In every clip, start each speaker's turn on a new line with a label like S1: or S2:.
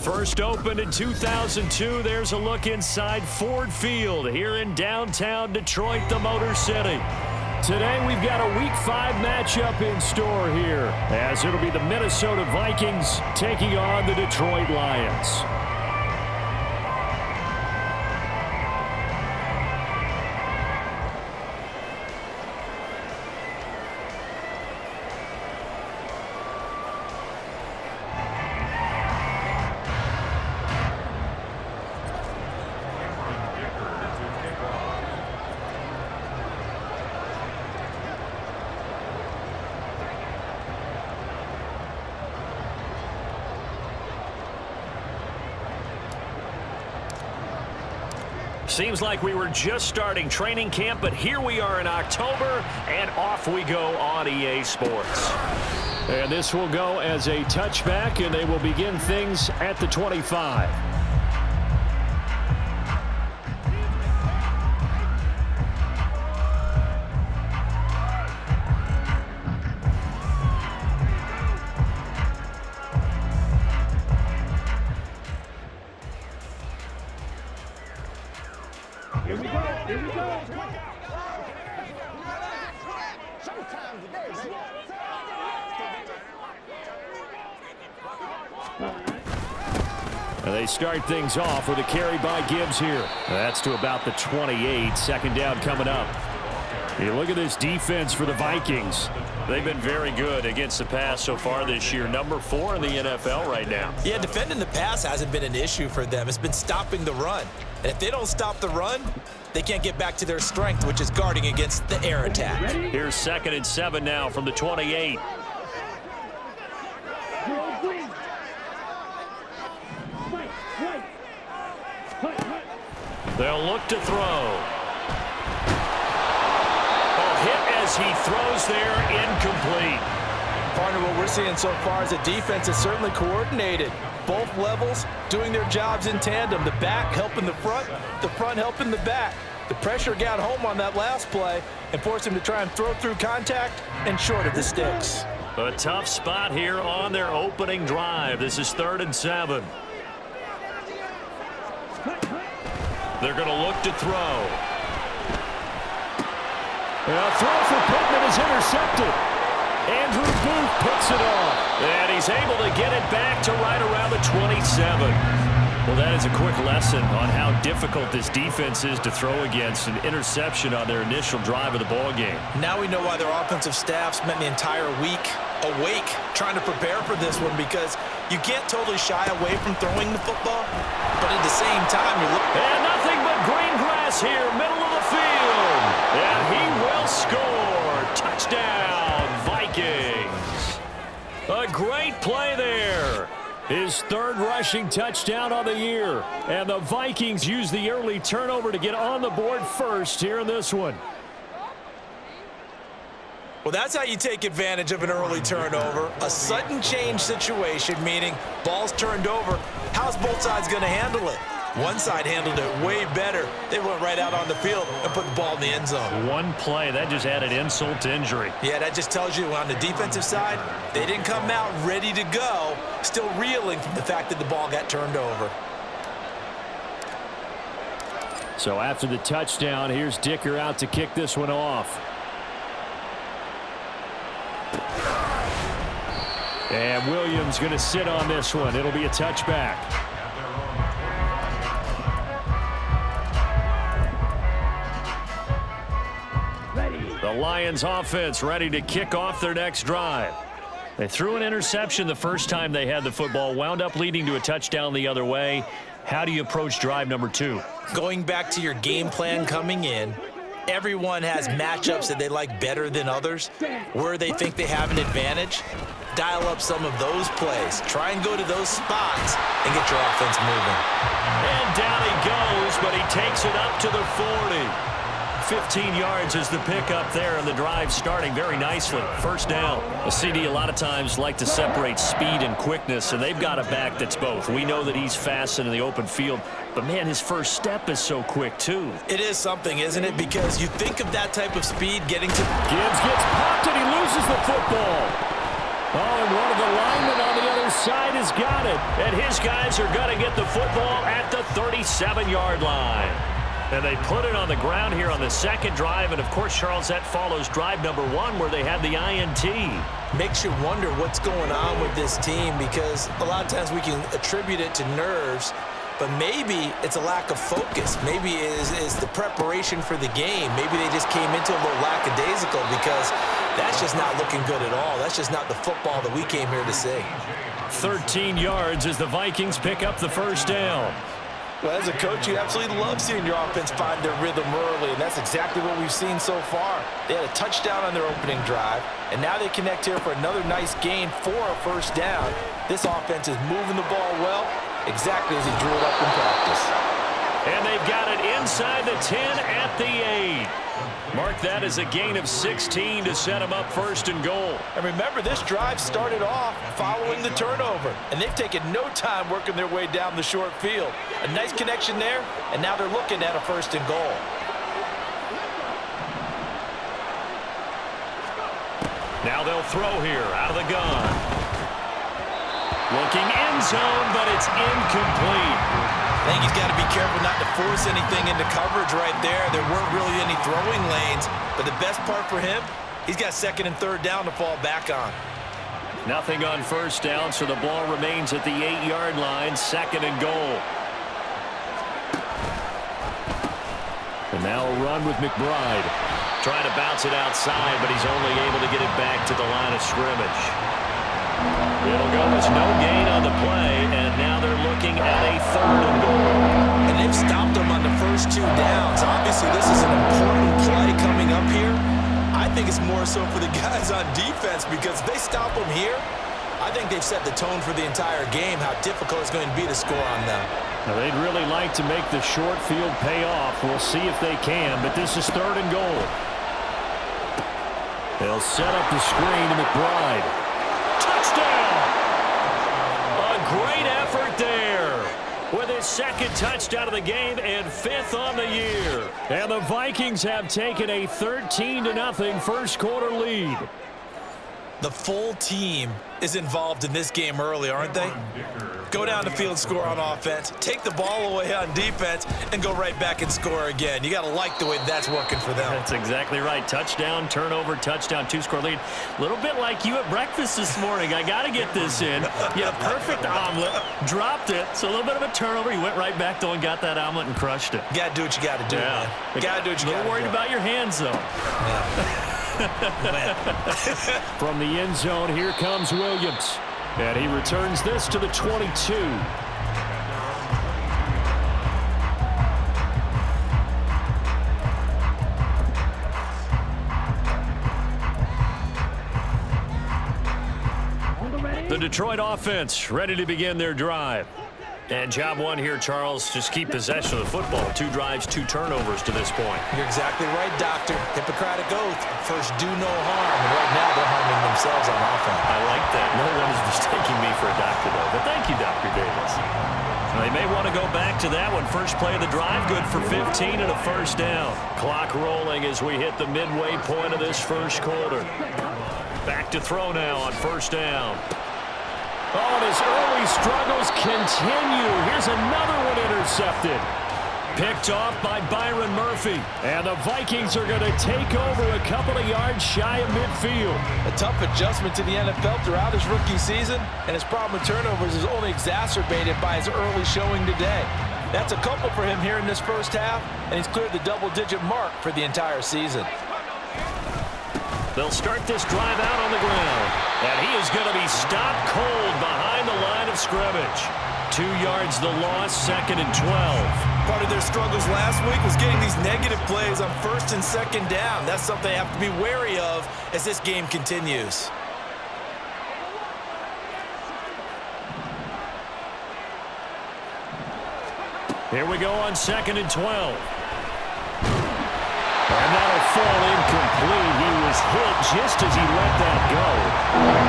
S1: First opened in 2002, there's a look inside Ford Field here in downtown Detroit, the Motor City. Today we've got a Week 5 matchup in store here, as it'll be the Minnesota Vikings taking on the Detroit Lions. Seems like we were just starting training camp, but here we are in October, and off we go on EA Sports. And this will go as a touchback, and they will begin things at the 25.
S2: Here we go. Here we go.
S1: And they start things off with a carry by Gibbs here. That's to about the 28. Second down coming up. You look at this defense for the Vikings. They've been very good against the pass so far this year. Number 4 in the NFL right now.
S3: Yeah, defending the pass hasn't been an issue for them. It's been stopping the run. And if they don't stop the run, they can't get back to their strength, which is guarding against the air attack.
S1: Here's 2nd and 7 now from the 28. They'll look to throw. As he throws there, incomplete.
S3: Partner, what we're seeing so far is the defense is certainly coordinated. Both levels doing their jobs in tandem. The back helping the front helping the back. The pressure got home on that last play and forced him to try and throw through contact and short of the sticks.
S1: A tough spot here on their opening drive. This is 3rd and 7. They're going to look to throw. A throw for Pittman is intercepted. Andrew Booth picks it off. And he's able to get it back to right around the 27. Well, that is a quick lesson on how difficult this defense is to throw against. An interception on their initial drive of the ball game.
S3: Now we know why their offensive staff spent the entire week awake trying to prepare for this one, because you can't totally shy away from throwing the football, but at the same time you're looking.
S1: And nothing but green grass here, middle of the field. And he will score. Touchdown, Vikings. A great play there. His 3rd rushing touchdown on the year. And the Vikings use the early turnover to get on the board first here in this one.
S3: Well, that's how you take advantage of an early turnover. A sudden change situation, meaning ball's turned over. How's both sides going to handle it? One side handled it way better. They went right out on the field and put the ball in the end zone.
S1: One play, that just added insult to injury.
S3: Yeah, that just tells you on the defensive side, they didn't come out ready to go, still reeling from the fact that the ball got turned over.
S1: So after the touchdown, here's Dicker out to kick this one off. And Williams going to sit on this one. It'll be a touchback. The Lions offense ready to kick off their next drive. They threw an interception the first time they had the football, wound up leading to a touchdown the other way. How do you approach drive number 2?
S3: Going back to your game plan coming in, everyone has matchups that they like better than others, where they think they have an advantage. Dial up some of those plays. Try and go to those spots and get your offense moving.
S1: And down he goes, but he takes it up to the 40. 15 yards is the pickup there, and the drive starting very nicely. First down. A CD a lot of times like to separate speed and quickness, and they've got a back that's both. We know that he's fast in the open field, but, man, his first step is so quick, too.
S3: It is something, isn't it? Because you think of that type of speed getting to...
S1: Gibbs gets popped, and he loses the football. Oh, and one of the linemen on the other side has got it. And his guys are going to get the football at the 37-yard line. And they put it on the ground here on the second drive. And, of course, Charles, that follows drive number 1 where they had the INT.
S3: Makes you wonder what's going on with this team, because a lot of times we can attribute it to nerves, but maybe it's a lack of focus. Maybe it is the preparation for the game. Maybe they just came into a little lackadaisical, because that's just not looking good at all. That's just not the football that we came here to see.
S1: 13 yards as the Vikings pick up the first down.
S3: Well, as a coach, you absolutely love seeing your offense find their rhythm early, and that's exactly what we've seen so far. They had a touchdown on their opening drive, and now they connect here for another nice gain for a first down. This offense is moving the ball well, exactly as he drew it up in practice.
S1: And they've got it inside the 10 at the 8. Mark that as a gain of 16 to set them up first and goal.
S3: And remember, this drive started off following the turnover, and they've taken no time working their way down the short field. A nice connection there, and now they're looking at a first and goal.
S1: Now they'll throw here out of the gun. Looking end zone, but it's incomplete.
S3: I think he's got to be careful not to force anything into coverage right there. There weren't really any throwing lanes, but the best part for him, he's got second and third down to fall back on.
S1: Nothing on first down, so the ball remains at the 8-yard line, second and goal. And now a run with McBride. Trying to bounce it outside, but he's only able to get it back to the line of scrimmage. It'll go as no gain on the play, and now they're looking at a third and goal.
S3: And they've stopped them on the first 2 downs. Obviously, this is an important play coming up here. I think it's more so for the guys on defense, because if they stop them here, I think they've set the tone for the entire game, how difficult it's going to be to score on them.
S1: Now, they'd really like to make the short field pay off. We'll see if they can, but this is third and goal. They'll set up the screen to McBride. Touchdown! A great effort there with his second touchdown of the game and 5th on the year. And the Vikings have taken a 13-0 first quarter lead.
S3: The full team is involved in this game early, aren't they? Go down the field, score on offense, take the ball away on defense, and go right back and score again. You got to like the way that's working for them.
S1: That's exactly right. Touchdown, turnover, touchdown, 2-score lead. A little bit like you at breakfast this morning. I got to get this in. You had a perfect omelet, dropped it, so a little bit of a turnover. You went right back, though, and got that omelet and crushed it.
S3: You got to do what you got to do, man. You got to do what you got to do.
S1: A little worried about your hands, though.
S3: Yeah.
S1: From the end zone, here comes Williams. And he returns this to the 22. The Detroit offense ready to begin their drive. And job one here, Charles, just keep possession of the football. 2 drives, 2 turnovers to this point.
S3: You're exactly right, Doctor. Hippocratic oath. First, do no harm. And right now, they're harming themselves on offense.
S1: I like that. No one is mistaking me for a doctor, though. But thank you, Dr. Davis. They may want to go back to that one. First play of the drive, good for 15 and a first down. Clock rolling as we hit the midway point of this first quarter. Back to throw now on first down. Oh, and his early struggles continue. Here's another one intercepted. Picked off by Byron Murphy. And the Vikings are going to take over a couple of yards shy of midfield.
S3: A tough adjustment to the NFL throughout his rookie season, and his problem with turnovers is only exacerbated by his early showing today. That's a couple for him here in this first half, and he's cleared the double-digit mark for the entire season.
S1: They'll start this drive out on the ground. And he is going to be stopped cold behind the line of scrimmage. 2 yards the loss, second and 12.
S3: Part of their struggles last week was getting these negative plays on first and second down. That's something they have to be wary of as this game continues.
S1: Here we go on second and 12. And that'll fall incomplete. He was hit just as he let that go.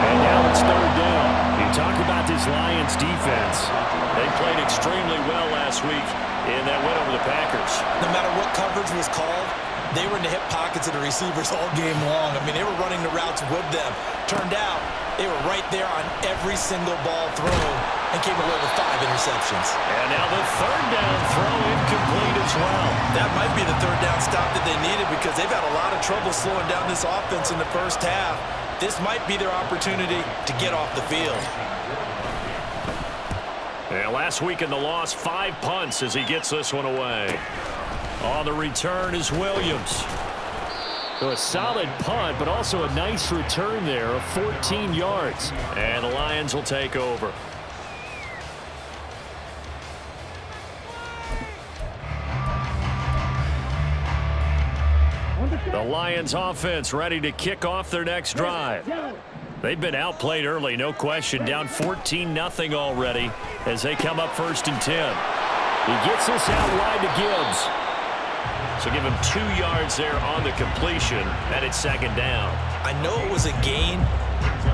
S1: And now it's third down. You talk about this Lions defense. They played extremely well last week in that win over the Packers.
S3: No matter what coverage was called, they were in the hip pockets of the receivers all game long. I mean, they were running the routes with them. Turned out, They were right there on every single ball thrown and came away with 5 interceptions.
S1: And now the third down throw incomplete as well.
S3: That might be the third down stop that they needed because they've had a lot of trouble slowing down this offense in the first half. This might be their opportunity to get off the field.
S1: And last week in the loss, 5 punts as he gets this one away. On the return is Williams. So a solid punt, but also a nice return there of 14 yards. And the Lions will take over. The Lions offense ready to kick off their next drive. They've been outplayed early, no question. Down 14-0 already as they come up 1st and 10. He gets this out wide to Gibbs. So give him 2 yards there on the completion, and it's 2nd down.
S3: I know it was a gain,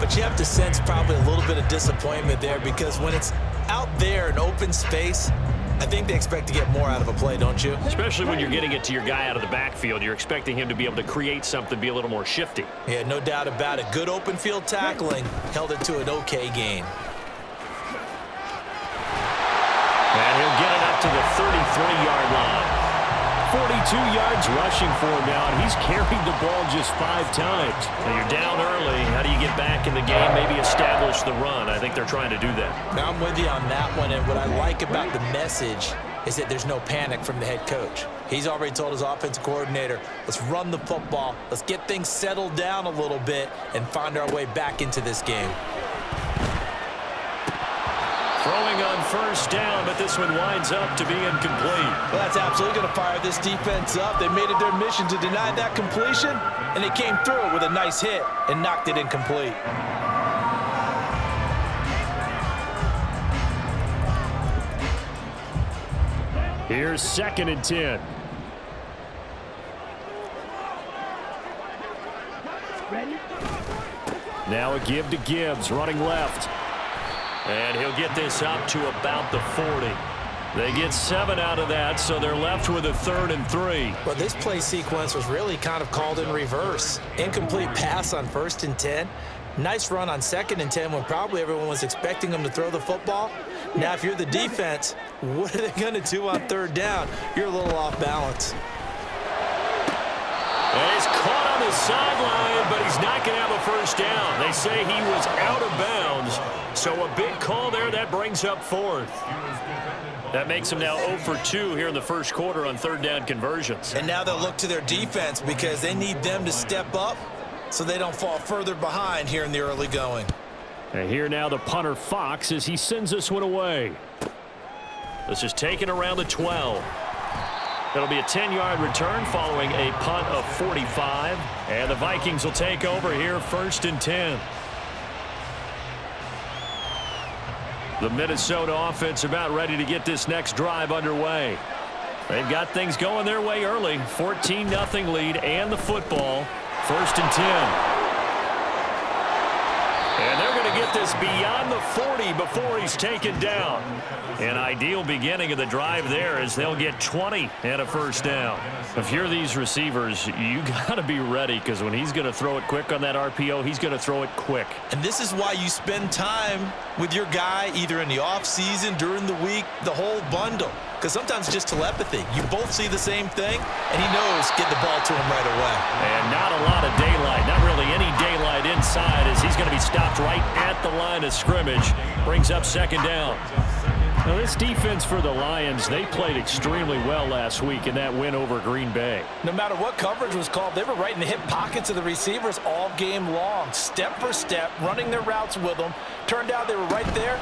S3: but you have to sense probably a little bit of disappointment there because when it's out there in open space, I think they expect to get more out of a play, don't you?
S1: Especially when you're getting it to your guy out of the backfield. You're expecting him to be able to create something, be a little more shifty.
S3: Yeah, no doubt about it. Good open field tackling held it to an okay gain.
S1: And he'll get it up to the 33-yard line. 42 yards rushing for him now, and he's carried the ball just 5 times. Now you're down early. How do you get back in the game, maybe establish the run? I think they're trying to do that.
S3: Now I'm with you on that one, and what I like about the message is that there's no panic from the head coach. He's already told his offensive coordinator, let's run the football, let's get things settled down a little bit and find our way back into this game.
S1: Throwing on 1st down, but this one winds up to be incomplete.
S3: Well, that's absolutely going to fire this defense up. They made it their mission to deny that completion, and they came through with a nice hit and knocked it incomplete.
S1: Here's 2nd and 10. Now a give to Gibbs, running left. And he'll get this up to about the 40. They get 7 out of that, so they're left with a 3rd and 3.
S3: Well, this play sequence was really kind of called in reverse. Incomplete pass on 1st and 10. Nice run on 2nd and 10 when probably everyone was expecting them to throw the football. Now, if you're the defense, what are they going to do on 3rd down? You're a little off balance.
S1: And he's caught on the sideline, but he's not going to have a 1st down. They say he was out of bounds. So a big call there. That brings up 4th. That makes him now 0 for 2 here in the 1st quarter on 3rd down conversions.
S3: And now they'll look to their defense because they need them to step up so they don't fall further behind here in the early going.
S1: And here now the punter Fox as he sends this one away. This is taken around the 12. It'll be a 10-yard return following a punt of 45. And the Vikings will take over here 1st and 10. The Minnesota offense about ready to get this next drive underway. They've got things going their way early. 14-0 lead and the football. 1st and 10. And they're going to get this beyond the 40 before he's taken down. An ideal beginning of the drive there as they'll get 20 and a 1st down. If you're these receivers, you got to be ready because when he's going to throw it quick on that RPO, he's going to throw it quick.
S3: And this is why you spend time with your guy either in the offseason, during the week, the whole bundle. Because sometimes it's just telepathy. You both see the same thing, and he knows get the ball to him right away.
S1: And not a lot of daylight, not really any daylight inside as he's going to be stopped right at the line of scrimmage. Brings up 2nd down. Now this defense for the Lions, they played extremely well last week in that win over Green Bay.
S3: No matter what coverage was called, they were right in the hip pockets of the receivers all game long. Step for step, running their routes with them. Turned out they were right there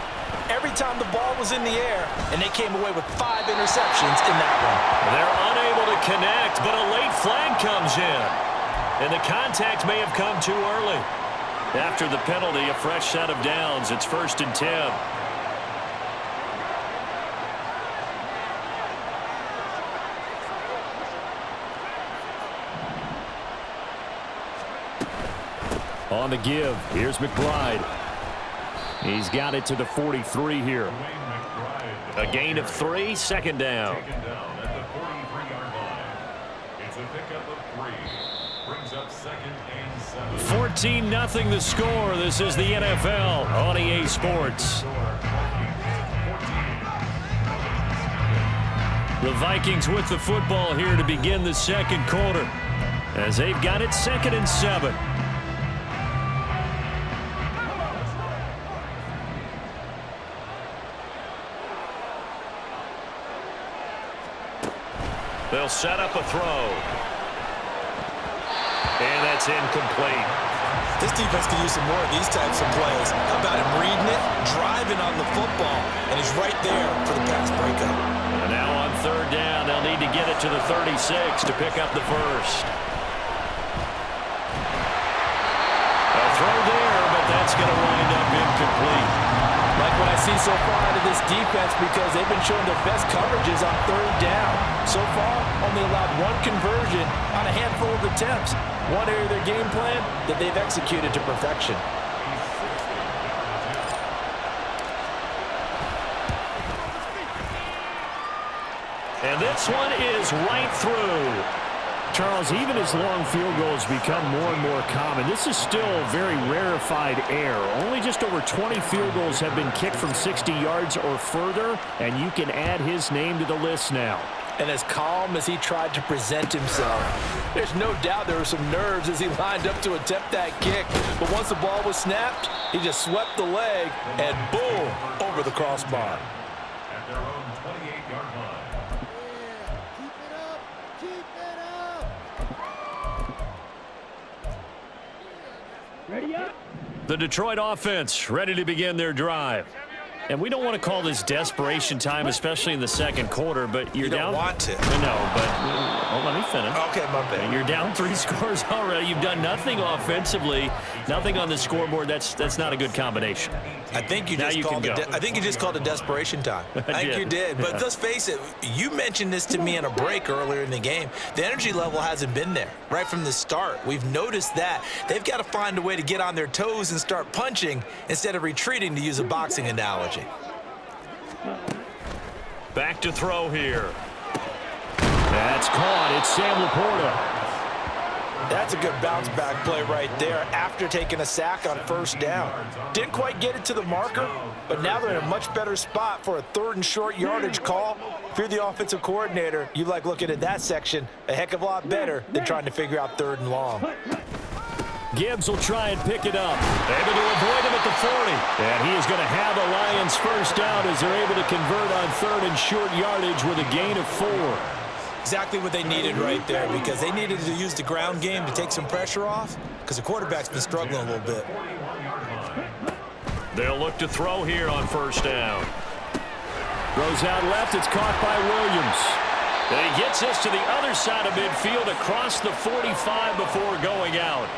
S3: every time the ball was in the air, and they came away with 5 interceptions in that one.
S1: They're unable to connect, but a late flag comes in. And the contact may have come too early. After the penalty, a fresh set of downs. It's 1st and 10. On the give, here's McBride. He's got it to the 43 here. A gain of 3, 2nd down.
S4: It's a pickup of 3. Brings
S1: 14-0 the score. This is the NFL on EA Sports. The Vikings with the football here to begin the second quarter as they've got it 2nd and 7. They'll set up a throw. And that's incomplete.
S3: This defense could use some more of these types of plays. How about him reading it, driving on the football, and he's right there for the pass breakup.
S1: And now on 3rd down, they'll need to get it to the 36 to pick up the first. A throw there, but that's going to wind up incomplete.
S3: Like what I see so far out of this defense, because they've been showing their best coverages on 3rd down. So far, only allowed 1 conversion on a handful of attempts. One area of their game plan that they've executed to perfection.
S1: And this one is right through.
S2: Charles, even as long field goals become more and more common, this is still very rarefied air. Only just over 20 field goals have been kicked from 60 yards or further, and you can add his name to the list now.
S3: And as calm as he tried to present himself, there's no doubt there were some nerves as he lined up to attempt that kick. But once the ball was snapped, he just swept the leg and boom, over the crossbar.
S4: At their own 28-yard line.
S2: Ready up.
S1: The Detroit offense ready to begin their drive. And we don't want to call this desperation time, especially in the second quarter, but you're down.
S3: You don't want to.
S1: No, but let me finish.
S3: Okay, my bad.
S1: You're down 3 scores already. You've done nothing offensively, nothing on the scoreboard. That's not a good combination.
S3: I think you
S1: Now
S3: just
S1: you
S3: called
S1: can
S3: it.
S1: go.
S3: I think you just called it desperation time. I think you did. But let's face it. You mentioned this to me in a break earlier in the game. The energy level hasn't been there right from the start. We've noticed that they've got to find a way to get on their toes and start punching instead of retreating, to use a boxing analogy.
S1: Back to throw here. That's caught. It's Sam Laporta.
S3: That's a good bounce-back play right there after taking a sack on 1st down. Didn't quite get it to the marker, but now they're in a much better spot for a 3rd and short yardage call. If you're the offensive coordinator, you like looking at that section a heck of a lot better than trying to figure out 3rd and long.
S1: Gibbs will try and pick it up. Able to avoid him at the 40. And he is going to have the Lions first down as they're able to convert on 3rd and short yardage with a gain of 4.
S3: Exactly what they needed right there, because they needed to use the ground game to take some pressure off, because the quarterback's been struggling a little bit.
S1: They'll look to throw here on 1st down. Throws out left. It's caught by Williams. And he gets us to the other side of midfield across the 45 before going out.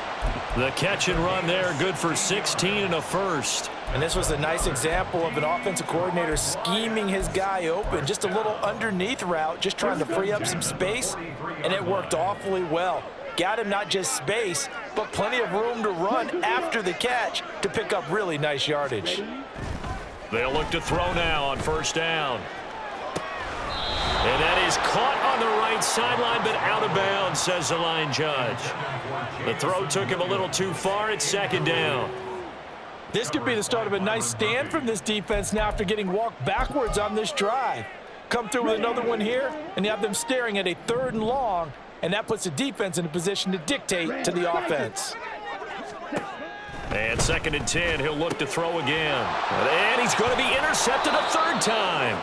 S1: The catch and run there, good for 16 and a first.
S3: And this was a nice example of an offensive coordinator scheming his guy open. Just a little underneath route, just trying to free up some space, and it worked awfully well. Got him not just space, but plenty of room to run after the catch to pick up really nice yardage.
S1: They'll look to throw now on 1st down. And that is caught on the right sideline, but out of bounds, says the line judge. The throw took him a little too far. It's 2nd down.
S3: This could be the start of a nice stand from this defense now after getting walked backwards on this drive. Come through with another one here, and you have them staring at a 3rd and long, and that puts the defense in a position to dictate to the offense.
S1: And 2nd and 10, he'll look to throw again. And he's going to be intercepted a 3rd time.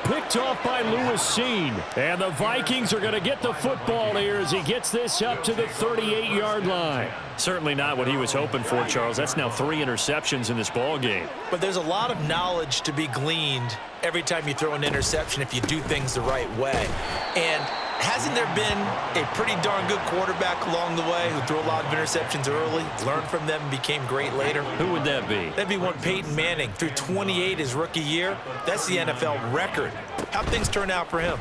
S1: Picked off by Lewis Seen. And the Vikings are going to get the football here as he gets this up to the 38-yard line. Certainly not what he was hoping for, Charles. That's now 3 interceptions in this ball game.
S3: But there's a lot of knowledge to be gleaned every time you throw an interception if you do things the right way. And hasn't there been a pretty darn good quarterback along the way who threw a lot of interceptions early, learned from them, and became great later?
S1: Who would that be?
S3: That'd be one Peyton Manning. Threw 28 his rookie year. That's the NFL record. How'd things turn out for him?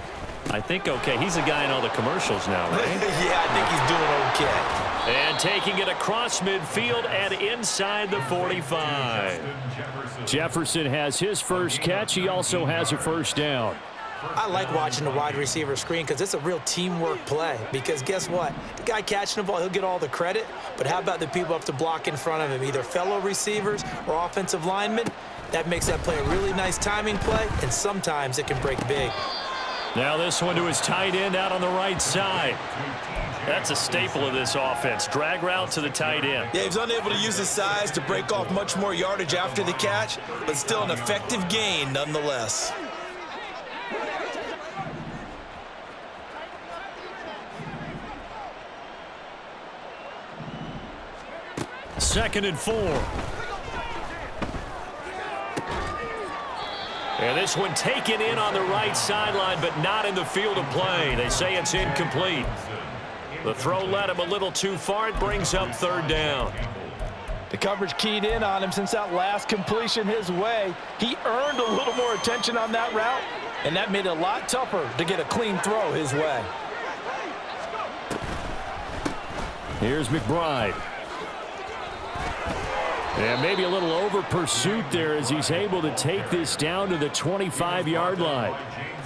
S1: I think okay. He's the guy in all the commercials now, right?
S3: Yeah, I think he's doing okay.
S1: And taking it across midfield and inside the 45.
S2: Jefferson has his first catch. He also has a 1st down.
S3: I like watching the wide receiver screen because it's a real teamwork play. Because guess what? The guy catching the ball, he'll get all the credit. But how about the people up to block in front of him, either fellow receivers or offensive linemen? That makes that play a really nice timing play, and sometimes it can break big.
S2: Now this one to his tight end out on the right side. That's a staple of this offense. Drag route to the tight end.
S3: Yeah, he's unable to use his size to break off much more yardage after the catch, but still an effective gain nonetheless.
S2: Second and 4. And this one taken in on the right sideline, but not in the field of play. They say it's incomplete. The throw led him a little too far. It brings up third down.
S3: The coverage keyed in on him since that last completion his way. He earned a little more attention on that route, and that made it a lot tougher to get a clean throw his way.
S2: Here's McBride. And maybe a little over pursuit there as he's able to take this down to the 25-yard line.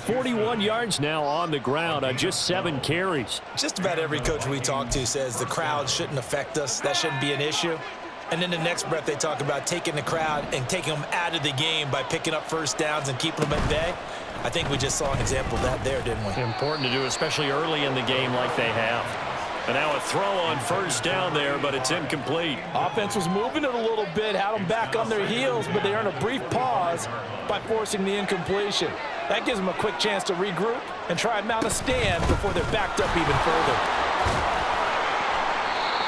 S2: 41 yards now on the ground on just 7 carries.
S3: Just about every coach we talk to says the crowd shouldn't affect us. That shouldn't be an issue. And then the next breath they talk about taking the crowd and taking them out of the game by picking up first downs and keeping them at bay. I think we just saw an example of that there, didn't we?
S2: Important to do, especially early in the game like they have. And now a throw on first down there, but it's incomplete.
S3: Offense was moving it a little bit, had them back on their heels, but they earned a brief pause by forcing the incompletion. That gives them a quick chance to regroup and try and mount a stand before they're backed up even further.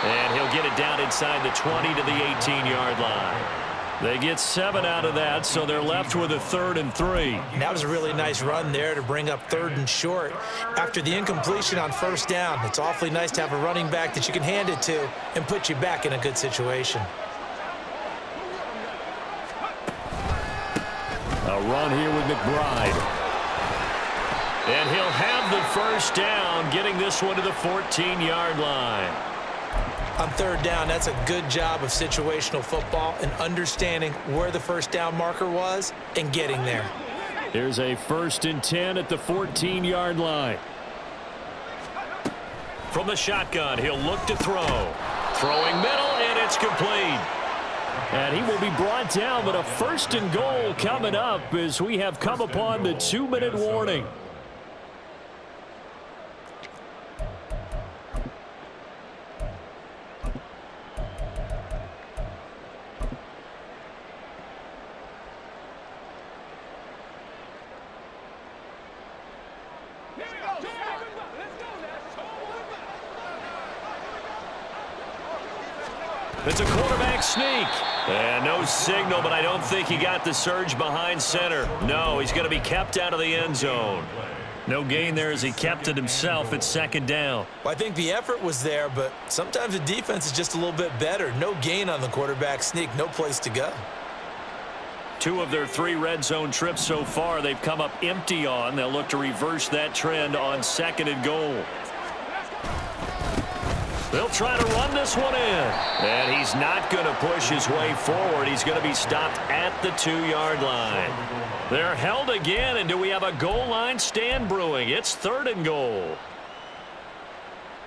S2: And he'll get it down inside the 20 to the 18-yard line. They get 7 out of that, so they're left with a 3rd and 3.
S3: And that was a really nice run there to bring up 3rd and short. After the incompletion on first down, it's awfully nice to have a running back that you can hand it to and put you back in a good situation.
S2: A run here with McBride. And he'll have the first down, getting this one to the 14-yard line.
S3: On third down, that's a good job of situational football and understanding where the first down marker was and getting there.
S2: Here's a 1st and 10 at the 14-yard line. From the shotgun, he'll look to throw. Throwing middle, and it's complete. And he will be brought down, but a 1st and goal coming up as we have come upon the 2-minute warning. It's a quarterback sneak. And no signal, but I don't think he got the surge behind center. No, he's going to be kept out of the end zone. No gain there as he kept it himself at 2nd down.
S3: Well, I think the effort was there, but sometimes the defense is just a little bit better. No gain on the quarterback sneak, no place to go.
S2: 2 of their 3 red zone trips so far they've come up empty on. They'll look to reverse that trend on 2nd and goal. They'll try to run this one in. And he's not going to push his way forward. He's going to be stopped at the 2-yard line. They're held again, and do we have a goal line stand brewing? It's 3rd and goal.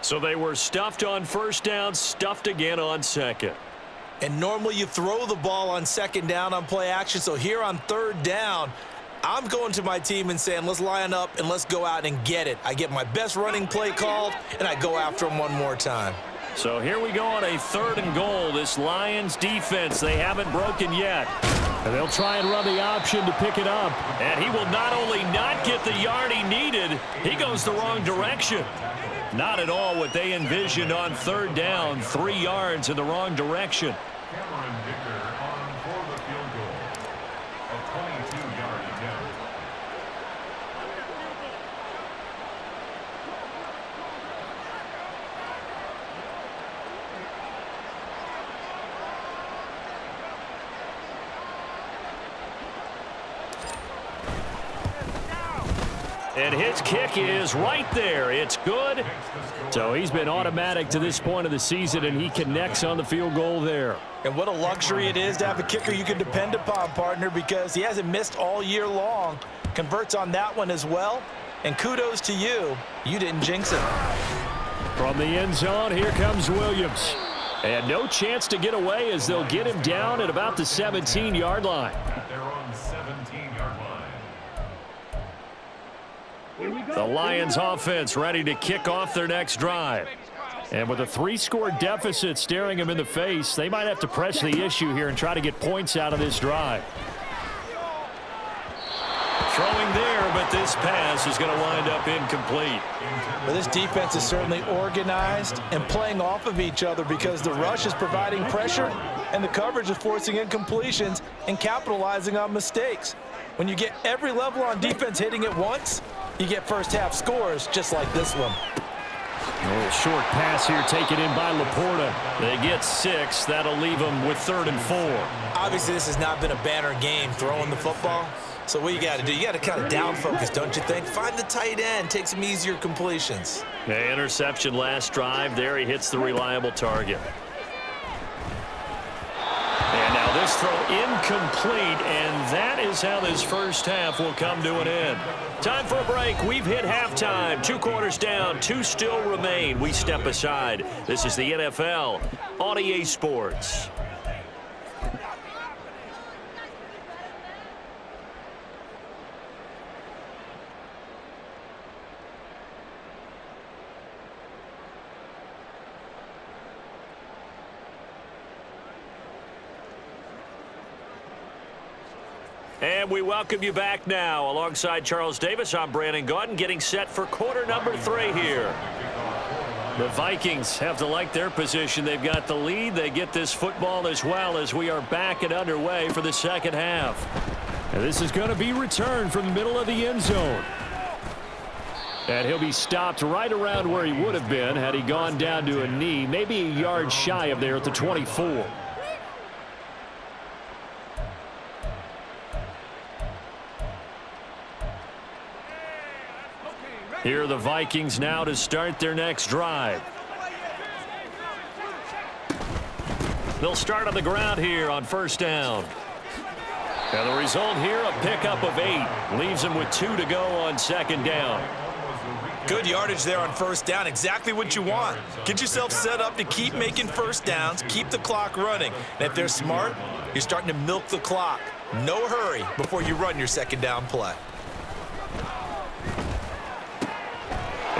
S2: So they were stuffed on first down, stuffed again on 2nd.
S3: And normally you throw the ball on 2nd down on play action. So here on 3rd down, I'm going to my team and saying, let's line up and let's go out and get it. I get my best running play called, and I go after him one more time.
S2: So here we go on a 3rd and goal. This Lions defense, they haven't broken yet. And they'll try and run the option to pick it up. And he will not only not get the yard he needed, he goes the wrong direction. Not at all what they envisioned on 3rd down. 3 yards in the wrong direction.
S1: And his kick is right there. It's good.
S2: So he's been automatic to this point of the season, and he connects on the field goal there.
S3: And what a luxury it is to have a kicker you can depend upon, partner, because he hasn't missed all year long. Converts on that one as well. And kudos to you. You didn't jinx it.
S2: From the end zone, here comes Williams. And no chance to get away as they'll get him down at about the 17-yard line.
S4: At their own 17-yard line.
S2: The Lions offense ready to kick off their next drive. And with a 3-score deficit staring them in the face, they might have to press the issue here and try to get points out of this drive.
S1: Throwing there, but this pass is going to wind up incomplete.
S3: Well, this defense is certainly organized and playing off of each other because the rush is providing pressure and the coverage is forcing incompletions and capitalizing on mistakes. When you get every level on defense hitting at once, you get first half scores just like this one.
S2: A little short pass here taken in by Laporta.
S1: They get 6. That'll leave them with 3rd and 4.
S3: Obviously, this has not been a banner game throwing the football. So what you got to do, you got to kind of down focus, don't you think? Find the tight end, take some easier completions.
S1: The interception last drive. There he hits the reliable target. And now this throw incomplete, and that is how this first half will come to an end. Time for a break. We've hit halftime. 2 quarters down, 2 still remain. We step aside. This is the NFL on EA Sports. And we welcome you back now. Alongside Charles Davis, I'm Brandon Gaudin, getting set for quarter number 3 here. The Vikings have to like their position. They've got the lead. They get this football as well as we are back and underway for the second half.
S2: And this is going to be returned from the middle of the end zone. And he'll be stopped right around where he would have been had he gone down to a knee, maybe a yard shy of there at the 24. Here are the Vikings now to start their next drive.
S1: They'll start on the ground here on first down. And the result here, a pickup of 8. Leaves them with 2 to go on second down.
S3: Good yardage there on first down. Exactly what you want. Get yourself set up to keep making first downs, keep the clock running. And if they're smart, you're starting to milk the clock. No hurry before you run your second down play.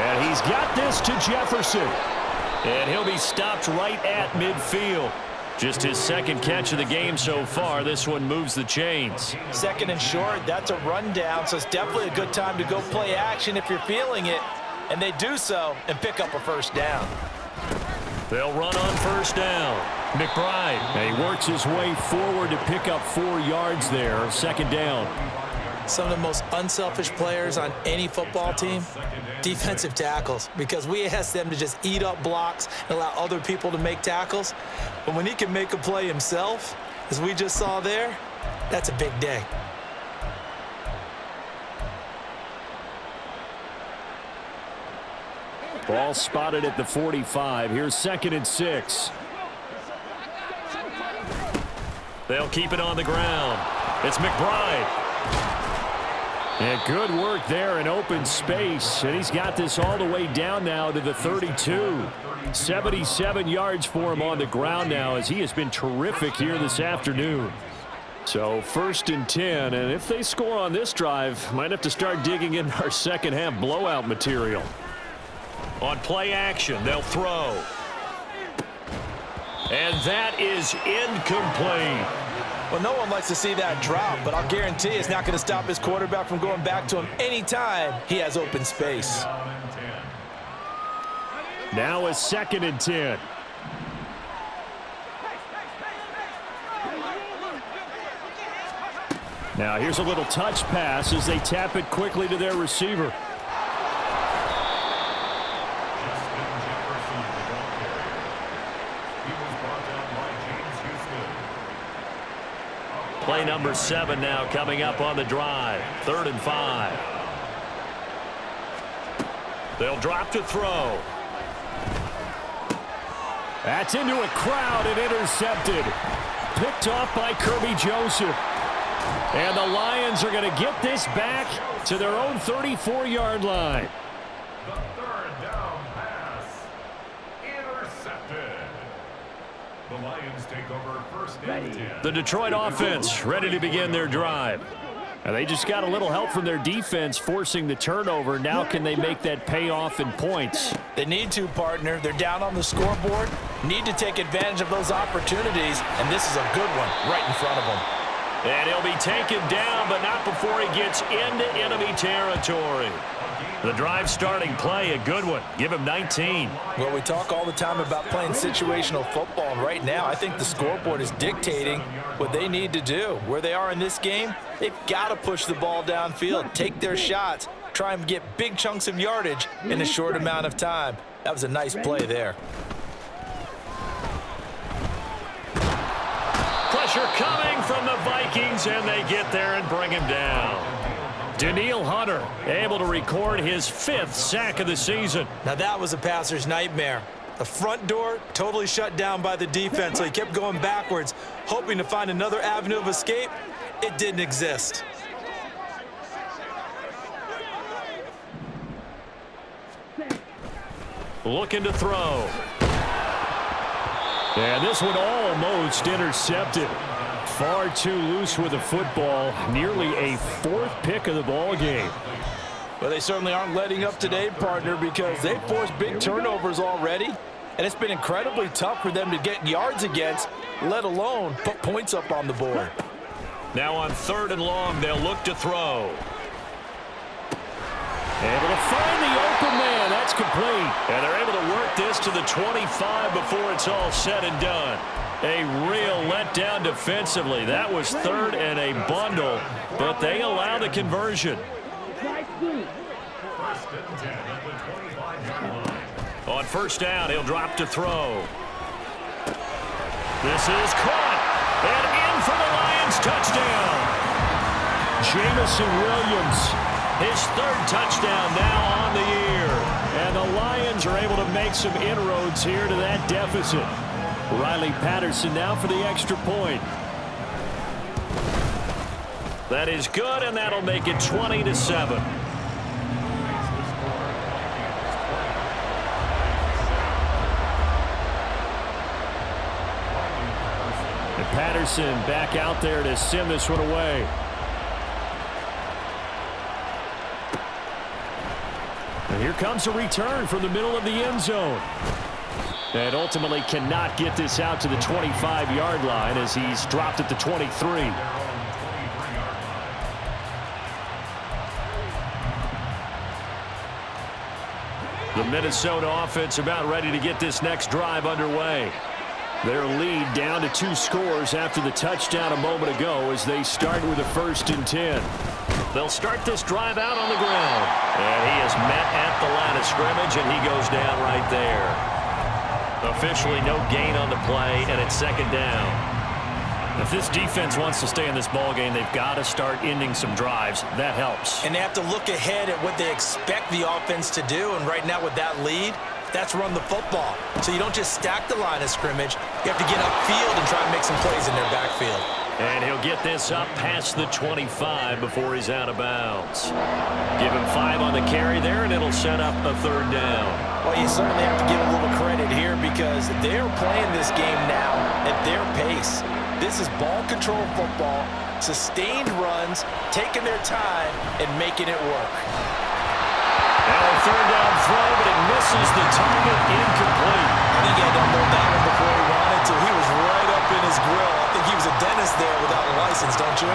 S2: And he's got this to Jefferson. And he'll be stopped right at midfield. Just his second catch of the game so far. This one moves the chains.
S3: Second and short, that's a rundown, so it's definitely a good time to go play action if you're feeling it. And they do so and pick up a first down.
S1: They'll run on first down.
S2: McBride. And he works his way forward to pick up 4 yards there. Second down.
S3: Some of the most unselfish players on any football team, defensive tackles, because we ask them to just eat up blocks and allow other people to make tackles. But when he can make a play himself, as we just saw there, that's a big day.
S2: Ball spotted at the 45. Here's 2nd and 6.
S1: They'll keep it on the ground. It's McBride.
S2: And good work there in open space. And he's got this all the way down now to the 32. 77 yards for him on the ground now as he has been terrific here this afternoon. So 1st and 10. And if they score on this drive, might have to start digging in our second half blowout material.
S1: On play action, they'll throw. And that is incomplete.
S3: Well, no one likes to see that drop, but I'll guarantee it's not going to stop his quarterback from going back to him anytime he has open space.
S2: Now a 2nd and 10. Now here's a little touch pass as they tap it quickly to their receiver.
S1: Play number 7 now coming up on the drive. 3rd and 5. They'll drop to throw.
S2: That's into a crowd and intercepted. Picked off by Kirby Joseph. And the Lions are going to get this back to their own 34-yard line.
S4: The third down pass. Intercepted. The Lions take over first and 10.
S1: The Detroit offense ready to begin their drive.
S2: And they just got a little help from their defense forcing the turnover. Now can they make that pay off in points?
S3: They need to, partner. They're down on the scoreboard. Need to take advantage of those opportunities, and this is a good one right in front of them.
S1: And he'll be taken down, but not before he gets into enemy territory. The drive starting play, a good one. Give him 19.
S3: Well, we talk all the time about playing situational football, and right now I think the scoreboard is dictating what they need to do. Where they are in this game, they've got to push the ball downfield, take their shots, try and get big chunks of yardage in a short amount of time. That was a nice play there.
S1: Pressure coming from the Vikings, and they get there and bring him down. Danielle Hunter able to record his 5th sack of the season.
S3: Now that was a passer's nightmare. The front door totally shut down by the defense, so he kept going backwards, hoping to find another avenue of escape. It didn't exist.
S1: Looking to throw.
S2: And this one almost intercepted. Far too loose with the football. Nearly a 4th pick of the ball game.
S3: Well, they certainly aren't letting up today, partner, because they've forced big turnovers already, and it's been incredibly tough for them to get yards against, let alone put points up on the board.
S1: Now on 3rd and long, they'll look to throw.
S2: Able to find the open man. That's complete.
S1: And they're able to work this to the 25 before it's all said and done. A real letdown defensively. That was 3rd and a bundle, but they allow the conversion.
S4: First and 10 at the 25-yard line.
S1: On 1st down, he'll drop to throw. This is caught. And in for the Lions touchdown.
S2: Jamison Williams.
S1: His 3rd touchdown now on the year.
S2: And the Lions are able to make some inroads here to that deficit. Riley Patterson now for the extra point.
S1: That is good, and that'll make it 20-7.
S2: And Patterson back out there to send this one away. And here comes a return from the middle of the end zone. And ultimately cannot get this out to the 25-yard line as he's dropped at the 23.
S1: The Minnesota offense about ready to get this next drive underway.
S2: Their lead down to 2 scores after the touchdown a moment ago as they start with a 1st and 10.
S1: They'll start this drive out on the ground. And he is met at the line of scrimmage, and he goes down right there. Officially no gain on the play, and it's 2nd down.
S2: If this defense wants to stay in this ballgame, they've got to start ending some drives. That helps.
S3: And they have to look ahead at what they expect the offense to do, and right now with that lead, that's run the football. So you don't just stack the line of scrimmage. You have to get upfield and try and make some plays in their backfield.
S1: And he'll get this up past the 25 before he's out of bounds. Give him 5 on the carry there, and it'll set up a 3rd down.
S3: Well, you certainly have to give a little credit here because they're playing this game now at their pace. This is ball control football, sustained runs, taking their time, and making it work.
S1: Now a 3rd down throw, but it misses the target, incomplete.
S3: I think he had to hold that one before he wanted to. He was right up in his grill. I think he was a dentist there without a license, don't you?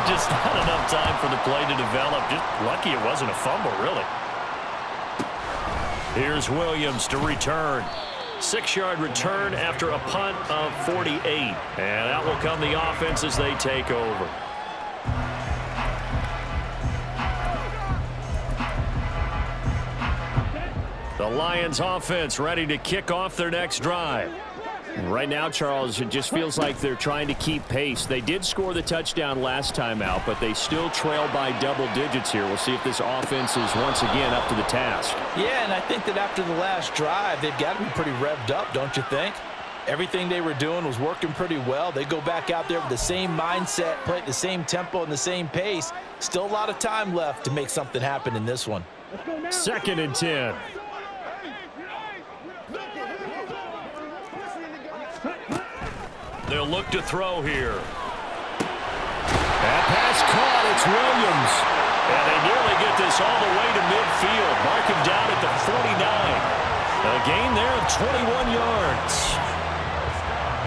S2: Just not enough time for the play to develop. Just lucky it wasn't a fumble, really.
S1: Here's Williams to return. 6-yard return after a punt of 48. And out will come the offense as they take over. The Lions offense ready to kick off their next drive.
S2: Right now, Charles, it just feels like they're trying to keep pace. They did score the touchdown last time out, but they still trail by double digits here. We'll see if this offense is once again up to the task.
S3: Yeah, and I think that after the last drive, they've got to be pretty revved up, don't you think? Everything they were doing was working pretty well. They go back out there with the same mindset, play at the same tempo and the same pace. Still a lot of time left to make something happen in this one.
S2: 2nd and 10.
S1: They'll look to throw here.
S2: That pass caught. It's Williams.
S1: And they nearly get this all the way to midfield. Mark him down at the 49. A gain there of 21 yards.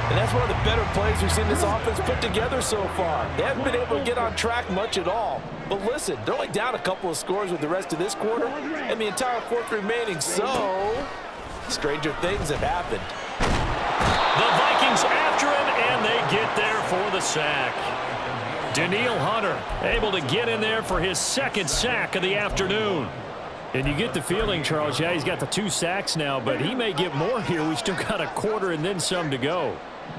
S3: And that's one of the better plays we've seen this offense put together so far. They haven't been able to get on track much at all. But listen, they're only down a couple of scores with the rest of this quarter and the entire fourth remaining. So, stranger things have happened.
S1: The Vikings after him, and they get there for the sack.
S2: Danielle Hunter able to get in there for his 2nd sack of the afternoon. And you get the feeling, Charles, yeah, he's got the 2 sacks now, but he may get more here. We still got a quarter and then some to go.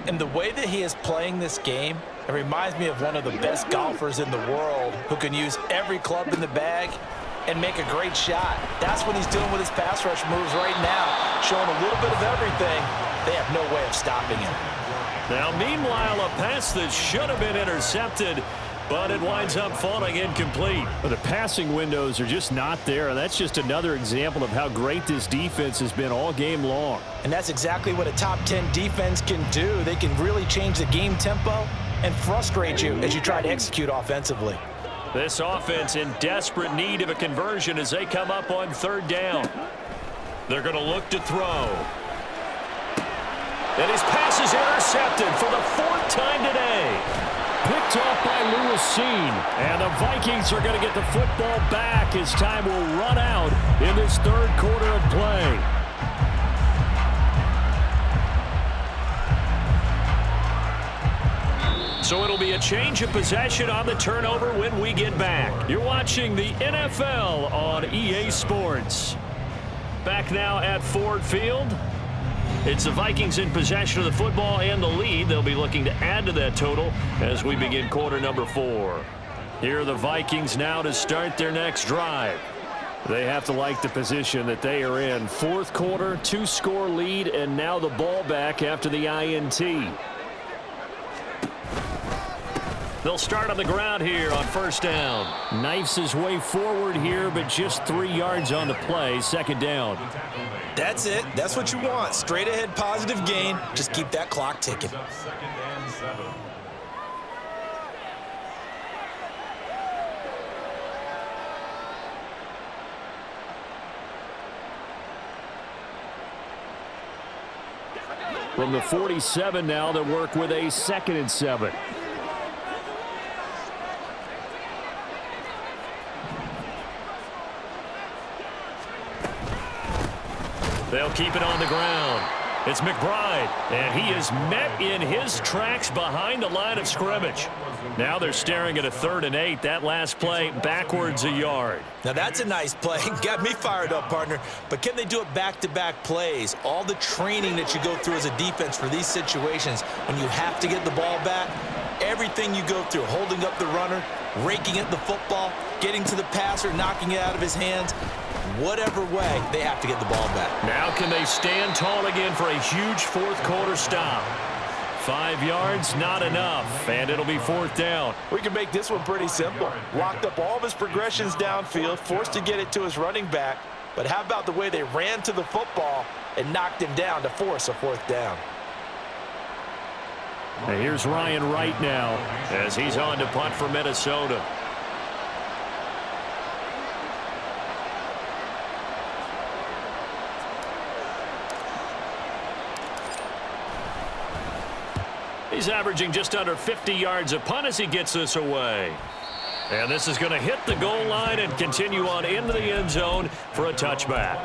S3: And the way that he is playing this game, it reminds me of one of the best golfers in the world who can use every club in the bag and make a great shot. That's what he's doing with his pass rush moves right now, showing a little bit of everything. They have no way of stopping him.
S1: Now, meanwhile, a pass that should have been intercepted, but it winds up falling incomplete.
S2: Well, the passing windows are just not there, and that's just another example of how great this defense has been all game long.
S3: And that's exactly what a top 10 defense can do. They can really change the game tempo and frustrate you as you try to execute offensively.
S1: This offense in desperate need of a conversion as they come up on 3rd down. They're going to look to throw. And his pass is intercepted for the 4th time today.
S2: Picked off by Lewisine. And the Vikings are going to get the football back as time will run out in this 3rd quarter of play.
S1: So it'll be a change of possession on the turnover when we get back. You're watching the NFL on EA Sports. Back now at Ford Field. It's the Vikings in possession of the football and the lead. They'll be looking to add to that total as we begin quarter number 4. Here are the Vikings now to start their next drive. They have to like the position that they are in. 4th quarter, 2-score lead, and now the ball back after the INT. They'll start on the ground here on 1st down.
S2: Knifes his way forward here, but just 3 yards on the play. 2nd down.
S3: That's it. That's what you want. Straight ahead positive gain. Just keep that clock ticking.
S2: From the 47 now, they work with a 2nd and 7.
S1: They'll keep it on the ground. It's McBride, and he is met in his tracks behind the line of scrimmage. Now they're staring at a 3rd and 8. That last play backwards a yard.
S3: Now that's a nice play. Got me fired up, partner. But can they do it back-to-back plays? All the training that you go through as a defense for these situations, when you have to get the ball back, everything you go through, holding up the runner, raking at the football, getting to the passer, knocking it out of his hands, whatever way, they have to get the ball back.
S1: Now can they stand tall again for a huge 4th quarter stop? 5 yards, not enough, and it'll be 4th down.
S3: We can make this one pretty simple. Locked up all of his progressions downfield, forced to get it to his running back. But how about the way they ran to the football and knocked him down to force a 4th down?
S2: And here's Ryan Wright now
S1: as he's on to punt for Minnesota. He's averaging just under 50 yards a punt as he gets this away. And this is going to hit the goal line and continue on into the end zone for a touchback.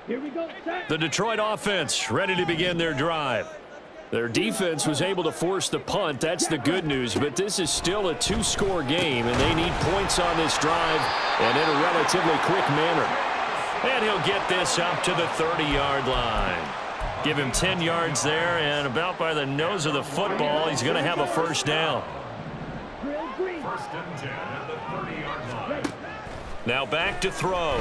S5: Here we go.
S1: The Detroit offense ready to begin their drive.
S2: Their defense was able to force the punt. That's the good news, but this is still a two-score game, and they need points on this drive and in a relatively quick manner.
S1: And he'll get this up to the 30-yard line. Give him 10 yards there, and about by the nose of the football, he's going to have a first down.
S4: First and 10 at the 30-yard line.
S1: Now back to throw.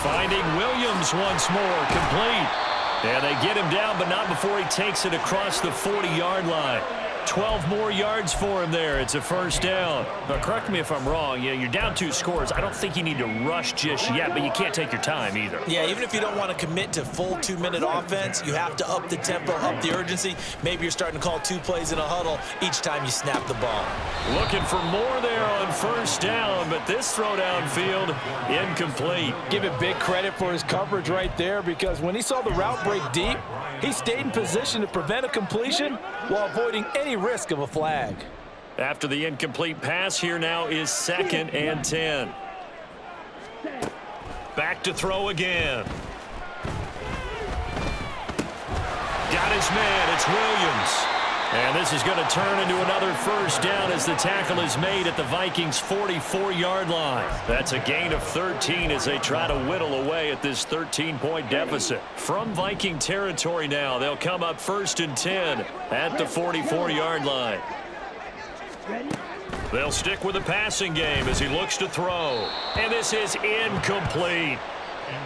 S1: Finding Williams once more, complete. And they get him down, but not before he takes it across the 40-yard line. 12 more yards for him there. It's a first down.
S2: Now, correct me if I'm wrong. Yeah, you're down 2 scores. I don't think you need to rush just yet, but you can't take your time either.
S3: Yeah, even if you don't want to commit to full 2-minute offense, you have to up the tempo, up the urgency. Maybe you're starting to call 2 plays in a huddle each time you snap the ball.
S1: Looking for more there on first down, but this throw downfield incomplete.
S3: Give it big credit for his coverage right there, because when he saw the route break deep, he stayed in position to prevent a completion while avoiding any risk of a flag.
S1: After the incomplete pass, here now is 2nd and 10. Back to throw again. Got his man. It's Williams. And this is going to turn into another first down as the tackle is made at the Vikings' 44-yard line. That's a gain of 13 as they try to whittle away at this 13-point deficit. From Viking territory now, they'll come up 1st and 10 at the 44-yard line. They'll stick with the passing game as he looks to throw. And this is incomplete.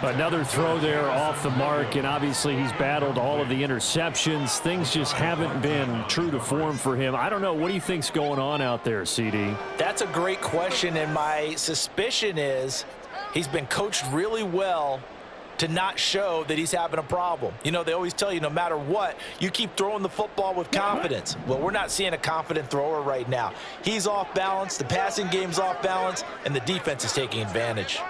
S2: Another throw there off the mark, and obviously he's battled all of the interceptions. Things just haven't been true to form for him. I don't know. What do you think's going on out there, CD?
S3: That's a great question, and my suspicion is he's been coached really well to not show that he's having a problem. You know, they always tell you no matter what, you keep throwing the football with confidence. Well, we're not seeing a confident thrower right now. He's off balance, the passing game's off balance, and the defense is taking advantage.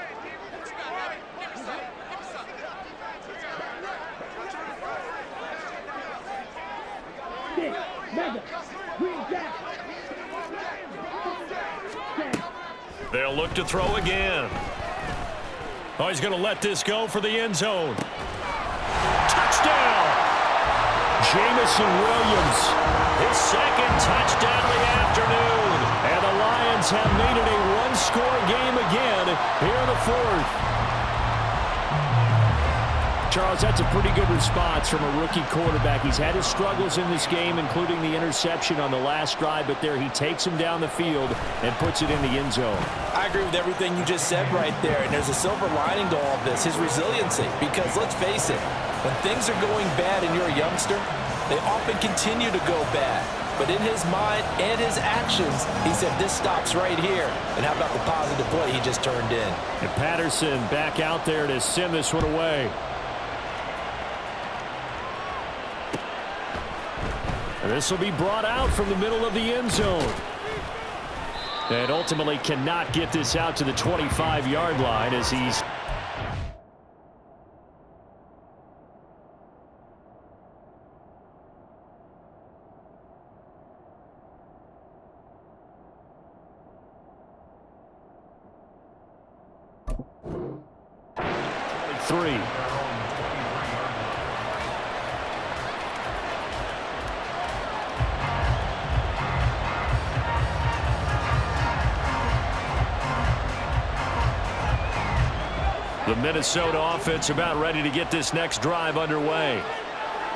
S1: They'll look to throw again. Oh, he's going to let this go for the end zone. Touchdown! Jamison Williams, his 2nd touchdown of the afternoon. And the Lions have made it a one-score game again here in the 4th.
S2: Charles, that's a pretty good response from a rookie quarterback. He's had his struggles in this game, including the interception on the last drive, but there he takes him down the field and puts it in the end zone.
S3: I agree with everything you just said right there, and there's a silver lining to all of this, his resiliency. Because let's face it, when things are going bad and you're a youngster, they often continue to go bad. But in his mind and his actions, he said this stops right here. And how about the positive play he just turned in?
S2: And Patterson back out there to send this one away. This will be brought out from the middle of the end zone. And ultimately cannot get this out to the 25-yard line as he's... Three.
S1: The Minnesota offense about ready to get this next drive underway.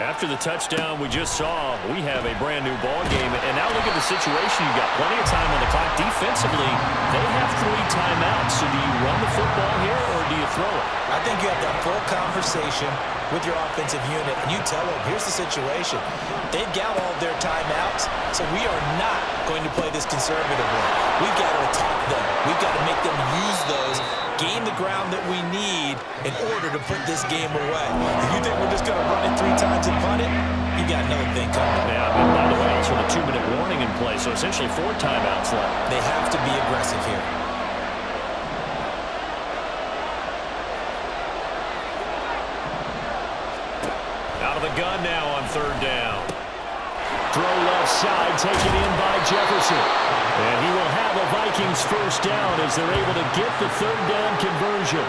S1: After the touchdown we just saw, we have a brand new ball game. And now look at the situation. You've got plenty of time on the clock. Defensively, they have 3 timeouts. So do you run the football here or do you throw it?
S3: I think you have that full conversation with your offensive unit, and you tell them, here's the situation. They've got all of their timeouts, so we are not going to play this conservatively. We've got to attack them. We've got to make them use those, gain the ground that we need in order to put this game away. If you think we're just going to run it 3 times and punt it, you got another thing coming.
S1: Yeah, and by the way, also the 2-minute warning in play, so essentially 4 timeouts left.
S3: They have to be aggressive here.
S1: Out of the gun now on 3rd down.
S2: Throw left side, taken in by Jefferson. And he will have a Vikings first down as they're able to get the 3rd down conversion.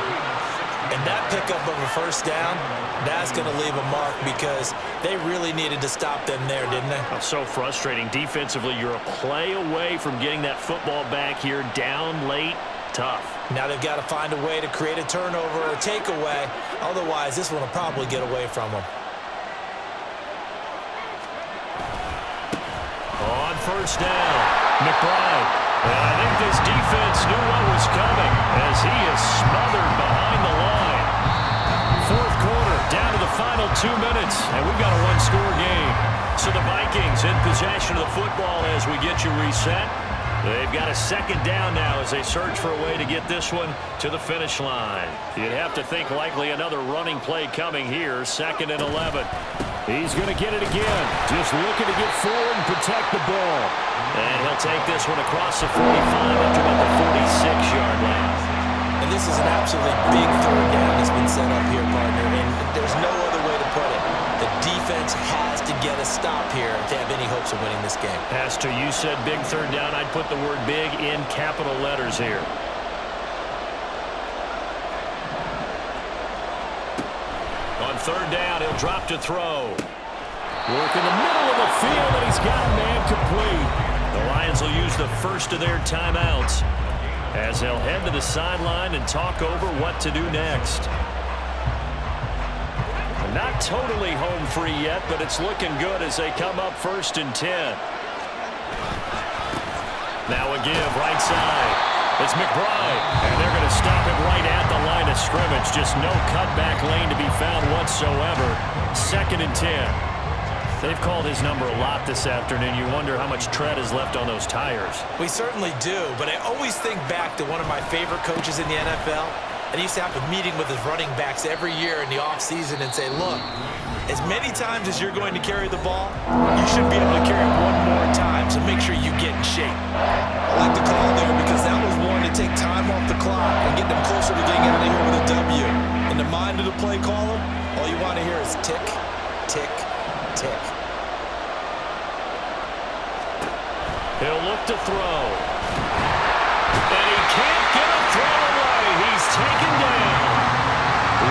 S3: And that pickup of a first down, that's going to leave a mark because they really needed to stop them there, didn't they?
S2: Oh, so frustrating. Defensively, you're a play away from getting that football back here. Down late, tough.
S3: Now they've got to find a way to create a turnover or a takeaway. Otherwise, this one will probably get away from them.
S2: On first down, McBride. And I think this defense knew what was coming as he is smothered behind the line. Fourth quarter, down to the final 2 minutes, and we've got a one-score game. So the Vikings in possession of the football as we get you reset. They've got a second down now as they search for a way to get this one to the finish line. You'd have to think likely another running play coming here, 2nd and 11. He's going to get it again. Just looking to get forward and protect the ball. And he'll take this one across the 45 up to about the 46-yard line.
S3: And this is an absolutely big third down that's been set up here, partner, and there's no other way to put it. The defense has to get a stop here to have any hopes of winning this game.
S2: Pastor, you said big third down. I'd put the word big in capital letters here. On third down, he'll drop to throw. Work in the middle of the field, and he's got a man complete. The Lions will use the first of their timeouts as they'll head to the sideline and talk over what to do next. Not totally home free yet, but it's looking good as they come up 1st and 10. Now a give right side. It's McBride, and they're going to stop him right at the line of scrimmage. Just no cutback lane to be found whatsoever. 2nd and 10. They've called his number a lot this afternoon. You wonder how much tread is left on those tires.
S3: We certainly do, but I always think back to one of my favorite coaches in the NFL. And he used to have a meeting with his running backs every year in the offseason and say, look, as many times as you're going to carry the ball, you should be able to carry it one more time, so make sure you get in shape. I like the call there because that was one to take time off the clock and get them closer to getting out of here with a W. In the mind of the play caller, all you want to hear is tick, tick, tick.
S2: He'll look to throw. And he can't get a throw away. He's taken down.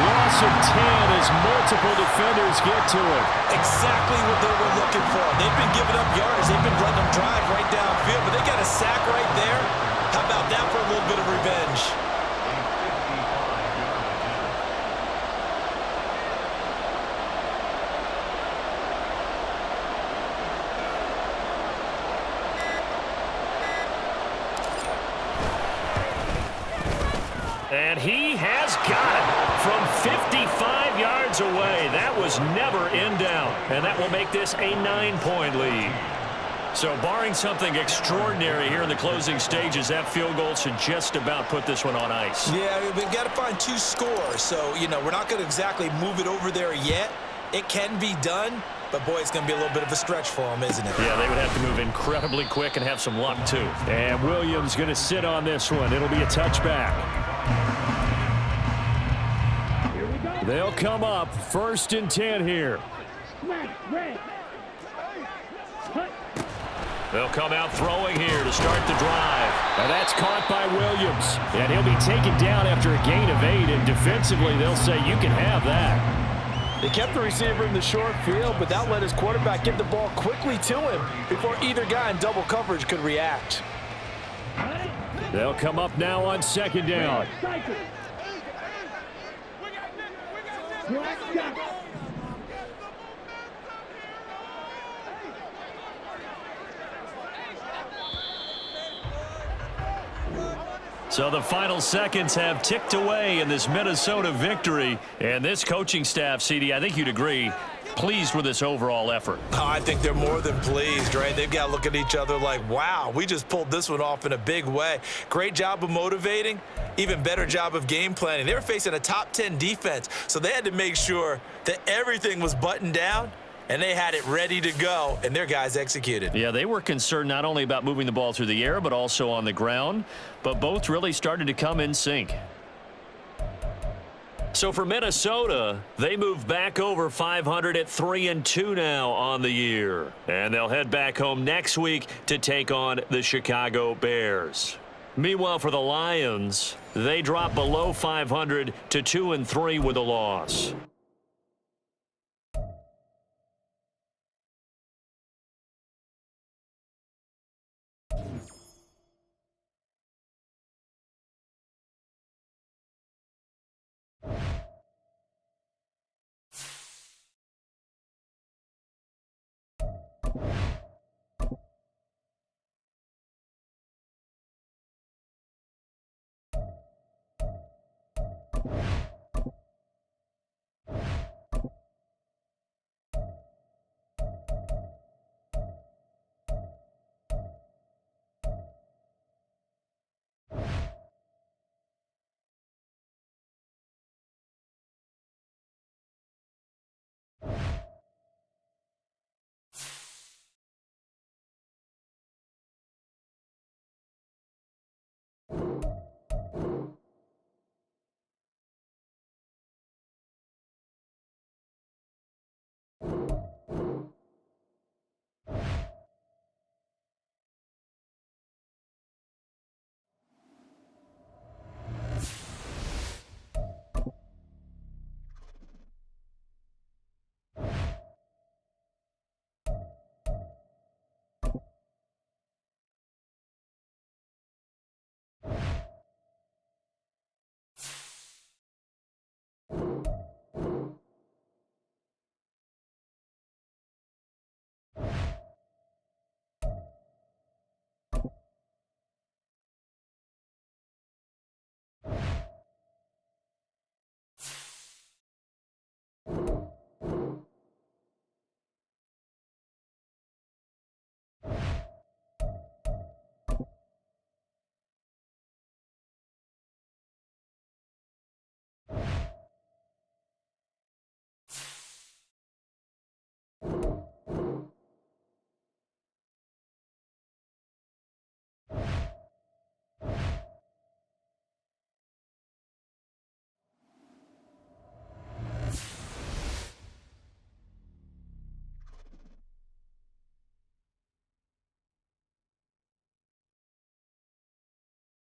S2: Loss of 10 as multiple defenders get to it.
S3: Exactly what they were looking for. They've been giving up yards. They've been letting them drive right downfield, but they got a sack right there. How about that for a little bit of revenge?
S2: And he has got it from 55 yards away. That was never in doubt. And that will make this a 9-point lead. So barring something extraordinary here in the closing stages, that field goal should just about put this one on ice.
S3: Yeah, we've got to find 2 scores. So, you know, we're not going to exactly move it over there yet. It can be done, but, boy, it's going to be a little bit of a stretch for them, isn't it?
S2: Yeah, they would have to move incredibly quick and have some luck, too. And Williams going to sit on this one. It'll be a touchback. They'll come up 1st and 10 here. They'll come out throwing here to start the drive. And that's caught by Williams. And he'll be taken down after a gain of 8. And defensively, they'll say you can have that.
S3: They kept the receiver in the short field, but that let his quarterback get the ball quickly to him before either guy in double coverage could react.
S2: They'll come up now on 2nd down. So the final seconds have ticked away in this Minnesota victory. And this coaching staff, CD, I think you'd agree, pleased with this overall effort.
S3: Oh, I think they're more than pleased, right? They've got to look at each other like, wow, we just pulled this one off in a big way. Great job of motivating, even better job of game planning. They were facing a top 10 defense, so they had to make sure that everything was buttoned down, and they had it ready to go, and their guys executed.
S2: Yeah, they were concerned not only about moving the ball through the air, but also on the ground, but both really started to come in sync. So for Minnesota, they move back over 500 at 3-2 now on the year. And they'll head back home next week to take on the Chicago Bears.
S1: Meanwhile, for the Lions, they drop below 500 to 2-3 with a loss.